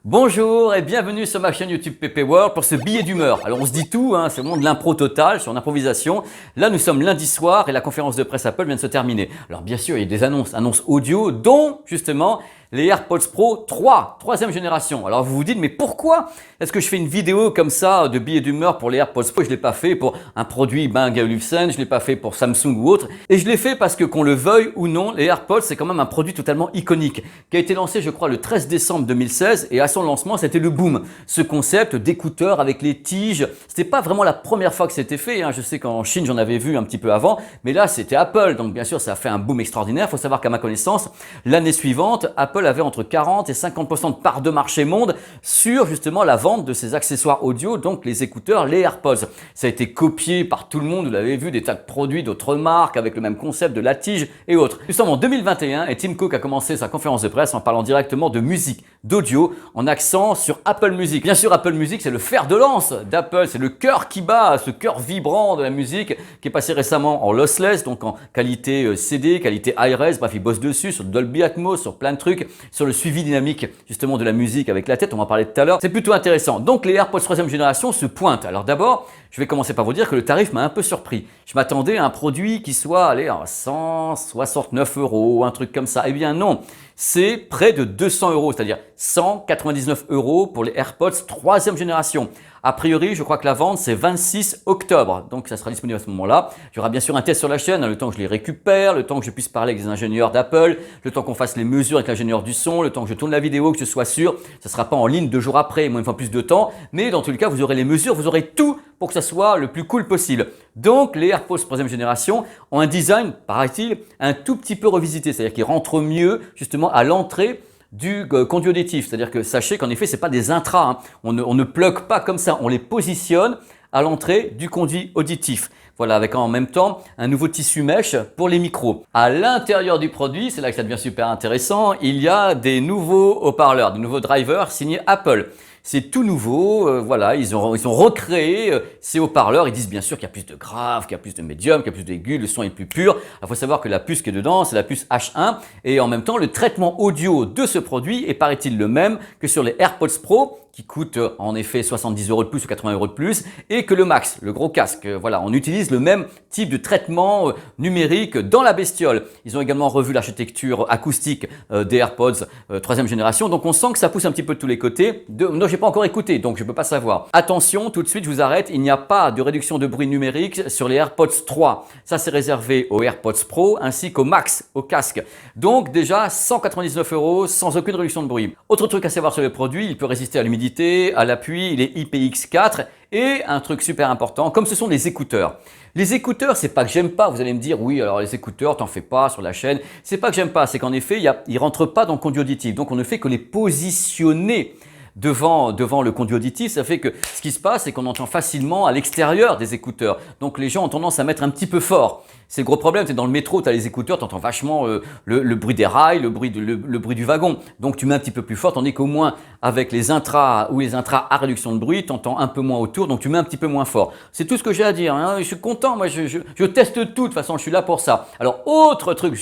Bonjour et bienvenue sur ma chaîne YouTube PP World pour ce billet d'humeur. Alors on se dit tout, c'est vraiment de l'impro total sur l'improvisation. Là nous sommes lundi soir et la conférence de presse Apple vient de se terminer. Alors bien sûr il y a des annonces audio dont justement les AirPods Pro 3, troisième génération. Alors vous vous dites mais pourquoi est-ce que je fais une vidéo comme ça de billets d'humeur pour les AirPods Pro? Je ne l'ai pas fait pour un produit Bang & Olufsen, je ne l'ai pas fait pour Samsung ou autre. Et je l'ai fait parce que qu'on le veuille ou non, les AirPods c'est quand même un produit totalement iconique qui a été lancé je crois le 13 décembre 2016 et à son lancement c'était le boom. Ce concept d'écouteurs avec les tiges, c'était pas vraiment la première fois que c'était fait. Je sais qu'en Chine j'en avais vu un petit peu avant, mais là c'était Apple. Donc bien sûr ça a fait un boom extraordinaire. Il faut savoir qu'à ma connaissance, l'année suivante, Apple avait entre 40 et 50% de part de marché monde sur justement la vente de ces accessoires audio, donc les écouteurs, les AirPods. Ça a été copié par tout le monde, vous l'avez vu, des tas de produits d'autres marques avec le même concept de la tige et autres. Nous sommes en 2021 et Tim Cook a commencé sa conférence de presse en parlant directement de musique, d'audio, en accent sur Apple Music. Bien sûr, Apple Music, c'est le fer de lance d'Apple, c'est le cœur qui bat, ce cœur vibrant de la musique qui est passé récemment en lossless, donc en qualité CD, qualité Hi-Res, bref, ils bossent dessus, sur Dolby Atmos, sur plein de trucs, sur le suivi dynamique justement de la musique avec la tête, on va en parler tout à l'heure. C'est plutôt intéressant. Donc les AirPods 3e génération se pointent. Alors d'abord, je vais commencer par vous dire que le tarif m'a un peu surpris. Je m'attendais à un produit qui soit allez, à 169 €, un truc comme ça. Eh bien non, c'est près de 200 €, c'est-à-dire 199 € pour les AirPods 3e génération. A priori, je crois que la vente, c'est 26 octobre. Donc, ça sera disponible à ce moment-là. Il y aura bien sûr un test sur la chaîne, le temps que je les récupère, le temps que je puisse parler avec des ingénieurs d'Apple, le temps qu'on fasse les mesures avec l'ingénieur du son, le temps que je tourne la vidéo, que je sois sûr. Ça ne sera pas en ligne 2 jours après, moi, il me faut plus de temps. Mais dans tous les cas, vous aurez les mesures, vous aurez tout pour que ça soit le plus cool possible. Donc, les AirPods 3e génération ont un design, paraît-il, un tout petit peu revisité. C'est-à-dire qu'ils rentrent mieux, justement, à l'entrée du conduit auditif, c'est-à-dire que sachez qu'en effet, ce n'est pas des intras, on ne plug pas comme ça, on les positionne à l'entrée du conduit auditif. Voilà, avec en même temps un nouveau tissu mèche pour les micros. À l'intérieur du produit, c'est là que ça devient super intéressant, il y a des nouveaux haut-parleurs, des nouveaux drivers signés Apple. C'est tout nouveau, voilà, ils ont recréé ces haut-parleurs. Ils disent bien sûr qu'il y a plus de grave, qu'il y a plus de médium, qu'il y a plus d'aigus, le son est plus pur. Il faut savoir que la puce qui est dedans, c'est la puce H1. Et en même temps, le traitement audio de ce produit est, paraît-il, le même que sur les AirPods Pro, qui coûtent en effet 70 € de plus ou 80 € de plus, et que le Max, le gros casque. Voilà, on utilise le même type de traitement numérique dans la bestiole. Ils ont également revu l'architecture acoustique des AirPods 3e génération. Donc on sent que ça pousse un petit peu de tous les côtés. Non, j'ai pas encore écouté, donc je peux pas savoir. Attention, tout de suite, je vous arrête. Il n'y a pas de réduction de bruit numérique sur les AirPods 3. Ça, c'est réservé aux AirPods Pro ainsi qu'au Max, au casque. Donc déjà 199 € sans aucune réduction de bruit. Autre truc à savoir sur le produit, il peut résister à l'humidité, à l'appui, il est IPX4 et un truc super important, comme ce sont les écouteurs. Les écouteurs, c'est pas que j'aime pas. Vous allez me dire, oui, alors les écouteurs, t'en fais pas sur la chaîne. C'est pas que j'aime pas, c'est qu'en effet, ils rentrent pas dans le conduit auditif. Donc, on ne fait que les positionner devant le conduit auditif. Ça fait que ce qui se passe, c'est qu'on entend facilement à l'extérieur des écouteurs. Donc, les gens ont tendance à mettre un petit peu fort. C'est le gros problème, c'est dans le métro, tu as les écouteurs, tu entends vachement le bruit des rails, le bruit du wagon. Donc tu mets un petit peu plus fort, tandis qu'au moins avec les intras ou les intras à réduction de bruit, tu entends un peu moins autour, donc tu mets un petit peu moins fort. C'est tout ce que j'ai à dire. Je suis content, moi je teste tout, de toute façon je suis là pour ça. Alors autre truc,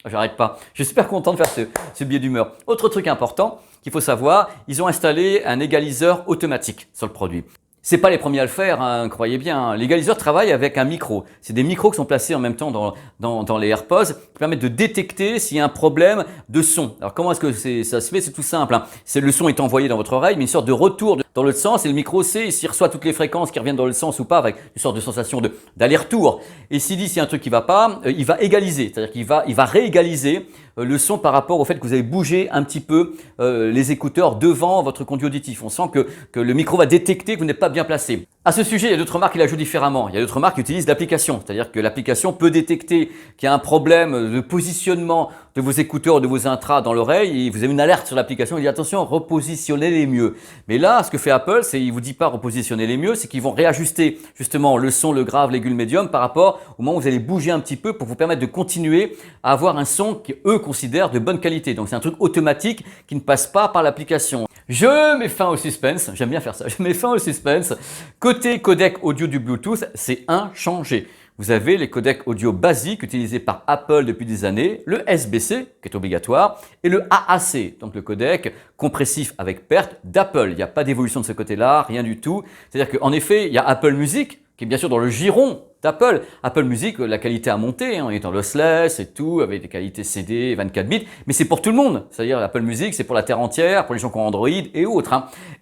j'arrête pas, je suis super content de faire ce billet d'humeur. Autre truc important qu'il faut savoir, ils ont installé un égaliseur automatique sur le produit. C'est pas les premiers à le faire, croyez bien. L'égaliseur travaille avec un micro. C'est des micros qui sont placés en même temps dans les AirPods qui permettent de détecter s'il y a un problème de son. Alors comment est-ce que ça se fait? C'est tout simple. C'est le son est envoyé dans votre oreille, mais une sorte de retour dans l'autre sens et le micro sait s'il reçoit toutes les fréquences qui reviennent dans le sens ou pas avec une sorte de sensation d'aller-retour. Et s'il dit s'il y a un truc qui va pas, il va égaliser, c'est-à-dire qu'il va réégaliser le son par rapport au fait que vous avez bougé un petit peu les écouteurs devant votre conduit auditif. On sent que le micro va détecter que vous n'êtes pas bien placé. À ce sujet, il y a d'autres marques qui la jouent différemment. Il y a d'autres marques qui utilisent l'application, c'est-à-dire que l'application peut détecter qu'il y a un problème de positionnement de vos écouteurs ou de vos intras dans l'oreille et vous avez une alerte sur l'application, il dit attention, repositionnez-les mieux. Mais là, ce que fait Apple, c'est il vous dit pas repositionner les mieux, c'est qu'ils vont réajuster justement le son, le grave, l'aigu, le médium par rapport au moment où vous allez bouger un petit peu pour vous permettre de continuer à avoir un son qu'eux considèrent de bonne qualité. Donc c'est un truc automatique qui ne passe pas par l'application. Je mets fin au suspense, j'aime bien faire ça, je mets fin au suspense. Côté codec audio du Bluetooth, c'est inchangé. vous avez les codecs audio basiques utilisés par Apple depuis des années, le SBC, qui est obligatoire, et le AAC, donc le codec compressif avec perte d'Apple. Il n'y a pas d'évolution de ce côté-là, rien du tout. C'est-à-dire qu'en effet, il y a Apple Music, qui est bien sûr dans le giron d'Apple. Apple Music, la qualité a monté, on est en lossless et tout, avec des qualités CD, 24 bits, mais c'est pour tout le monde. C'est-à-dire Apple Music, c'est pour la terre entière, pour les gens qui ont Android et autres.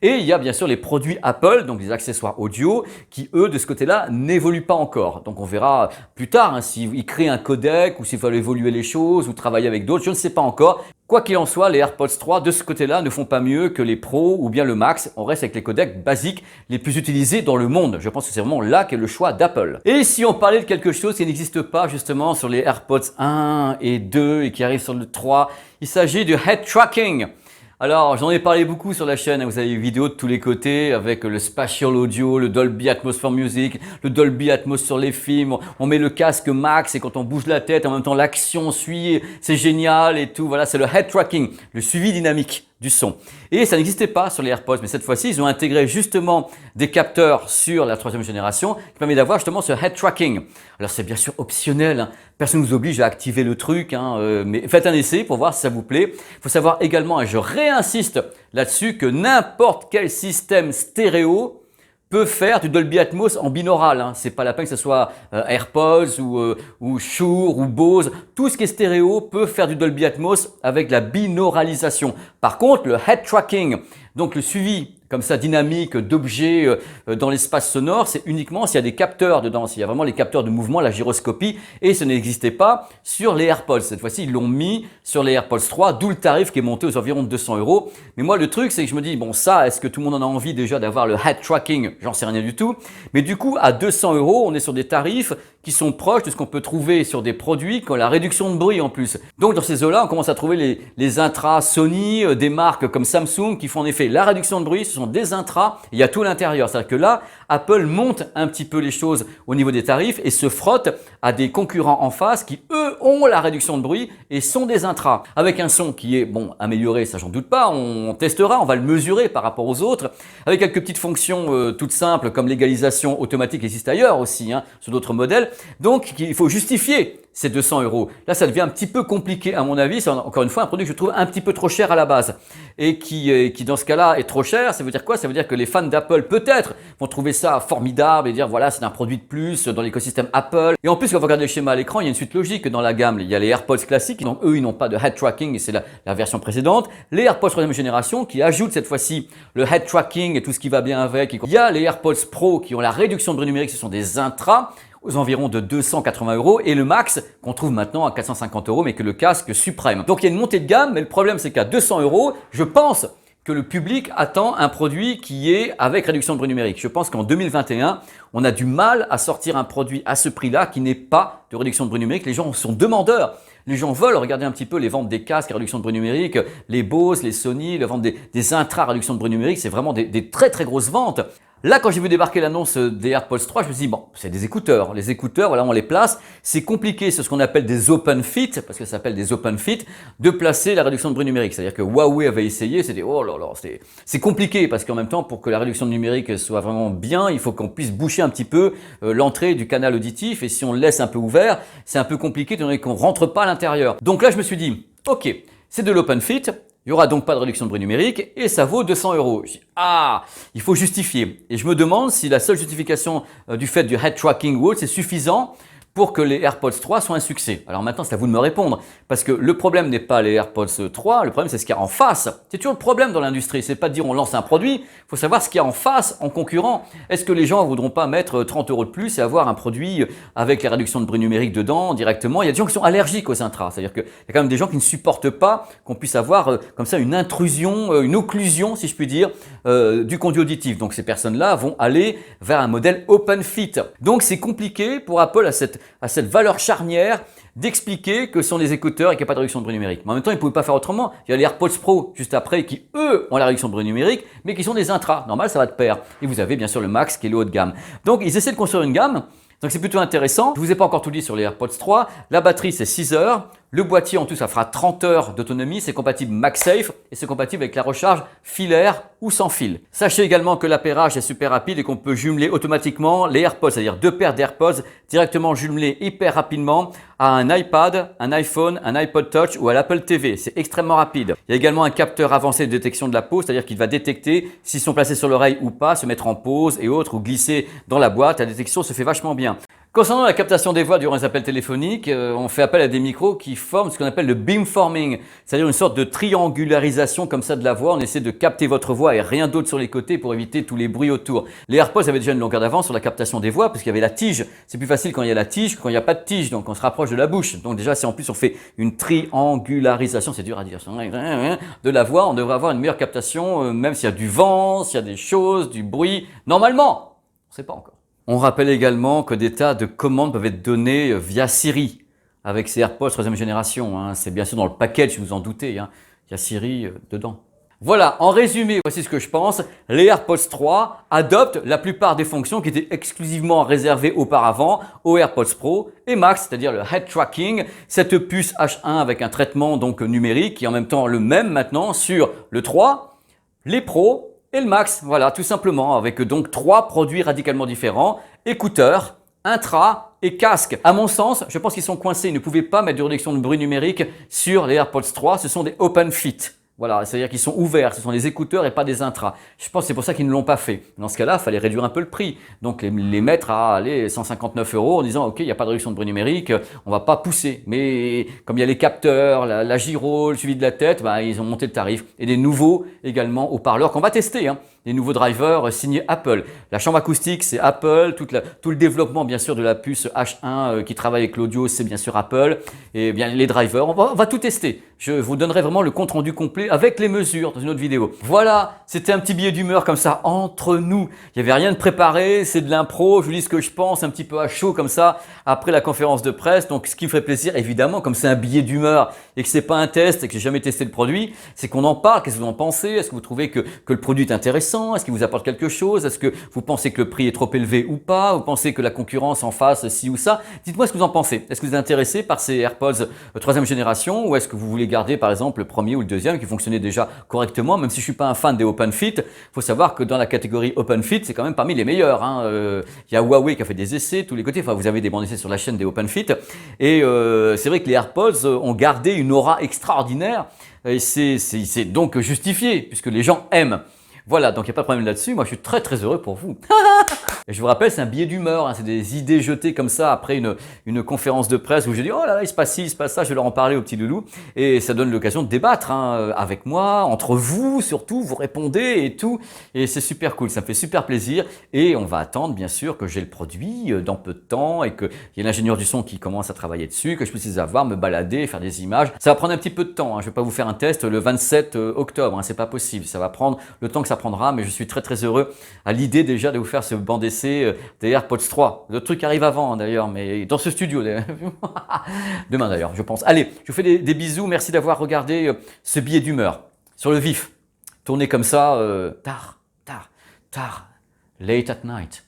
Et il y a bien sûr les produits Apple, donc les accessoires audio, qui eux, de ce côté-là, n'évoluent pas encore. Donc on verra plus tard s'ils créent un codec ou s'il faut évoluer les choses ou travailler avec d'autres, je ne sais pas encore. Quoi qu'il en soit, les AirPods 3 de ce côté-là ne font pas mieux que les Pro ou bien le Max. On reste avec les codecs basiques les plus utilisés dans le monde. Je pense que c'est vraiment là qu'est le choix d'Apple. Et si on parlait de quelque chose qui n'existe pas justement sur les AirPods 1 et 2 et qui arrive sur le 3, il s'agit du head tracking. Alors, j'en ai parlé beaucoup sur la chaîne, vous avez des vidéos de tous les côtés avec le Spatial Audio, le Dolby Atmos for Music, le Dolby Atmos sur les films, on met le casque max et quand on bouge la tête, en même temps l'action suit, c'est génial et tout, voilà, c'est le head tracking, le suivi dynamique du son. Et ça n'existait pas sur les AirPods, mais cette fois-ci, ils ont intégré justement des capteurs sur la 3e génération qui permet d'avoir justement ce head tracking. Alors c'est bien sûr optionnel, personne ne vous oblige à activer le truc, mais faites un essai pour voir si ça vous plaît. Il faut savoir également, et je réinsiste là-dessus, que n'importe quel système stéréo peut faire du Dolby Atmos en binaural. C'est pas la peine que ce soit AirPods ou Shure ou Bose. Tout ce qui est stéréo peut faire du Dolby Atmos avec la binauralisation. Par contre, le head tracking, donc le suivi comme ça dynamique d'objets dans l'espace sonore, c'est uniquement s'il y a des capteurs dedans, s'il y a vraiment les capteurs de mouvement, la gyroscopie, et ce n'existait pas sur les AirPods. Cette fois-ci, ils l'ont mis sur les AirPods 3, d'où le tarif qui est monté aux environs de 200 €. Mais moi, le truc, c'est que je me dis, bon ça, est-ce que tout le monde en a envie déjà d'avoir le head tracking? J'en sais rien du tout. Mais du coup, à 200 €, on est sur des tarifs qui sont proches de ce qu'on peut trouver sur des produits qui ont la réduction de bruit en plus. Donc dans ces eaux-là, on commence à trouver les intras Sony, des marques comme Samsung qui font en effet la réduction de bruit, ce sont des intras, il y a tout à l'intérieur. C'est-à-dire que là, Apple monte un petit peu les choses au niveau des tarifs et se frotte à des concurrents en face qui, eux, ont la réduction de bruit et sont des intras. Avec un son qui est, bon, amélioré, ça j'en doute pas, on testera, on va le mesurer par rapport aux autres, avec quelques petites fonctions toutes simples comme l'égalisation automatique qui existe ailleurs aussi, sur d'autres modèles. Donc, il faut justifier ces 200 €. Là, ça devient un petit peu compliqué à mon avis. C'est encore une fois un produit que je trouve un petit peu trop cher à la base et qui dans ce cas-là est trop cher. Ça veut dire quoi? Ça veut dire que les fans d'Apple peut-être vont trouver ça formidable et dire voilà, c'est un produit de plus dans l'écosystème Apple. Et en plus, quand vous regardez le schéma à l'écran, il y a une suite logique dans la gamme. Il y a les AirPods classiques, donc eux, ils n'ont pas de head tracking et c'est la version précédente. Les AirPods 3e génération qui ajoutent cette fois-ci le head tracking et tout ce qui va bien avec. Il y a les AirPods Pro qui ont la réduction de bruit numérique, ce sont des intras aux environs de 280 € et le Max qu'on trouve maintenant à 450 € mais que le casque suprême. Donc il y a une montée de gamme mais le problème c'est qu'à 200 €, je pense que le public attend un produit qui est avec réduction de bruit numérique. Je pense qu'en 2021, on a du mal à sortir un produit à ce prix-là qui n'est pas de réduction de bruit numérique. Les gens sont demandeurs. Les gens veulent regarder un petit peu les ventes des casques à réduction de bruit numérique, les Bose, les Sony, les ventes des intras à réduction de bruit numérique, c'est vraiment des très très grosses ventes. Là, quand j'ai vu débarquer l'annonce des AirPods 3, je me suis dit, bon, c'est des écouteurs. Les écouteurs, voilà, on les place. C'est compliqué, c'est ce qu'on appelle des open fit, parce que ça s'appelle des open fit, de placer la réduction de bruit numérique. C'est-à-dire que Huawei avait essayé, c'était, oh là là, c'est compliqué, parce qu'en même temps, pour que la réduction de numérique soit vraiment bien, il faut qu'on puisse boucher un petit peu l'entrée du canal auditif, et si on le laisse un peu ouvert, c'est un peu compliqué, étant donné qu'on rentre pas à l'intérieur. Donc là, je me suis dit, ok, c'est de l'open fit. Il n'y aura donc pas de réduction de bruit numérique et ça vaut 200 €. Je dis, il faut justifier. Et je me demande si la seule justification du fait du head tracking ou autre, c'est suffisant pour que les AirPods 3 soient un succès. Alors maintenant, c'est à vous de me répondre. Parce que le problème n'est pas les AirPods 3, le problème c'est ce qu'il y a en face. C'est toujours le problème dans l'industrie. C'est pas de dire on lance un produit, il faut savoir ce qu'il y a en face, en concurrent. Est-ce que les gens ne voudront pas mettre 30 € de plus et avoir un produit avec les réductions de bruit numérique dedans directement? Il y a des gens qui sont allergiques aux intras. C'est-à-dire qu'il y a quand même des gens qui ne supportent pas qu'on puisse avoir comme ça une intrusion, une occlusion, si je puis dire, du conduit auditif. Donc ces personnes-là vont aller vers un modèle open fit. Donc c'est compliqué pour Apple à cette valeur charnière d'expliquer que ce sont des écouteurs et qu'il n'y a pas de réduction de bruit numérique. Mais en même temps, ils ne pouvaient pas faire autrement. Il y a les AirPods Pro juste après qui, eux, ont la réduction de bruit numérique, mais qui sont des intras. Normal, ça va de pair. Et vous avez bien sûr le Max qui est le haut de gamme. Donc, ils essaient de construire une gamme. Donc, c'est plutôt intéressant. Je ne vous ai pas encore tout dit sur les AirPods 3. La batterie, c'est 6 heures. Le boîtier en tout, ça fera 30 heures d'autonomie, c'est compatible MagSafe et c'est compatible avec la recharge filaire ou sans fil. Sachez également que l'appairage est super rapide et qu'on peut jumeler automatiquement les AirPods, c'est-à-dire 2 paires d'AirPods directement jumelés hyper rapidement à un iPad, un iPhone, un iPod Touch ou à l'Apple TV. C'est extrêmement rapide. Il y a également un capteur avancé de détection de la pose, c'est-à-dire qu'il va détecter s'ils sont placés sur l'oreille ou pas, se mettre en pause et autres ou glisser dans la boîte. La détection se fait vachement bien. Concernant la captation des voix durant les appels téléphoniques, on fait appel à des micros qui forment ce qu'on appelle le beamforming, c'est-à-dire une sorte de triangularisation comme ça de la voix. On essaie de capter votre voix et rien d'autre sur les côtés pour éviter tous les bruits autour. Les AirPods avaient déjà une longueur d'avance sur la captation des voix parce qu'il y avait la tige. C'est plus facile quand il y a la tige que quand il n'y a pas de tige, donc on se rapproche de la bouche. Donc déjà, si en plus on fait une triangularisation, c'est dur à dire, de la voix, on devrait avoir une meilleure captation, même s'il y a du vent, s'il y a des choses, du bruit. Normalement, on ne sait pas encore. On rappelle également que des tas de commandes peuvent être données via Siri avec ces AirPods 3e génération. C'est bien sûr dans le package, vous en doutez. Il y a Siri dedans. Voilà, en résumé, voici ce que je pense. Les AirPods 3 adoptent la plupart des fonctions qui étaient exclusivement réservées auparavant aux AirPods Pro et Max, c'est-à-dire le head tracking, cette puce H1 avec un traitement donc numérique qui est en même temps le même maintenant sur le 3, les Pro et le Max, voilà, tout simplement, avec donc 3 produits radicalement différents, écouteurs, intra et casque. À mon sens, je pense qu'ils sont coincés, ils ne pouvaient pas mettre de réduction de bruit numérique sur les AirPods 3, ce sont des open fit. Voilà, c'est-à-dire qu'ils sont ouverts, ce sont des écouteurs et pas des intras. Je pense que c'est pour ça qu'ils ne l'ont pas fait. Dans ce cas-là, il fallait réduire un peu le prix. Donc les mettre à 159 € en disant ok, il n'y a pas de réduction de bruit numérique, on va pas pousser. Mais comme il y a les capteurs, la gyro, le suivi de la tête, ils ont monté le tarif. Et des nouveaux également haut-parleurs qu'on va tester. Des nouveaux drivers signés Apple. La chambre acoustique, c'est Apple. Tout le développement, bien sûr, de la puce H1 qui travaille avec l'audio, c'est bien sûr Apple. Et bien les drivers, on va tout tester. Je vous donnerai vraiment le compte-rendu complet avec les mesures dans une autre vidéo. Voilà, c'était un petit billet d'humeur comme ça, entre nous. Il n'y avait rien de préparé, c'est de l'impro. Je vous dis ce que je pense, un petit peu à chaud comme ça, après la conférence de presse. Donc ce qui me ferait plaisir, évidemment, comme c'est un billet d'humeur et que c'est pas un test et que j'ai jamais testé le produit, c'est qu'on en parle. Qu'est-ce que vous en pensez? Est-ce que vous trouvez que le produit est intéressant? Est-ce qu'il vous apporte quelque chose? Est-ce que vous pensez que le prix est trop élevé ou pas? Vous pensez que la concurrence en face ci ou ça? Dites-moi ce que vous en pensez. Est-ce que vous êtes intéressé par ces AirPods 3e génération ou est-ce que vous voulez garder par exemple le premier ou le deuxième qui fonctionnait déjà correctement? Même si je suis pas un fan des Open Fit, il faut savoir que dans la catégorie Open Fit, c'est quand même parmi les meilleurs. Il y a Huawei qui a fait des essais de tous les côtés. Enfin, vous avez des bandes d'essais sur la chaîne des Open Fit. Et c'est vrai que les AirPods ont gardé une aura extraordinaire. Et c'est donc justifié puisque les gens aiment. Voilà, donc il n'y a pas de problème là-dessus. Moi, je suis très très heureux pour vous. Et je vous rappelle, c'est un billet d'humeur. C'est des idées jetées comme ça après une conférence de presse où je dis oh là là, il se passe ci, il se passe ça. Je vais leur en parler au petit loulou. Et ça donne l'occasion de débattre avec moi, entre vous surtout. Vous répondez et tout. Et c'est super cool. Ça me fait super plaisir. Et on va attendre, bien sûr, que j'ai le produit dans peu de temps et qu'il y ait l'ingénieur du son qui commence à travailler dessus, que je puisse les avoir, me balader, faire des images. Ça va prendre un petit peu de temps. Je ne vais pas vous faire un test le 27 octobre. C'est pas possible. Ça va prendre le temps que ça prendra, mais je suis très très heureux à l'idée déjà de vous faire ce banc d'essai des AirPods 3. Le truc arrive avant d'ailleurs, mais dans ce studio. Demain d'ailleurs, je pense. Allez, je vous fais des bisous. Merci d'avoir regardé ce billet d'humeur. Sur le vif, tourné comme ça, tard, late at night.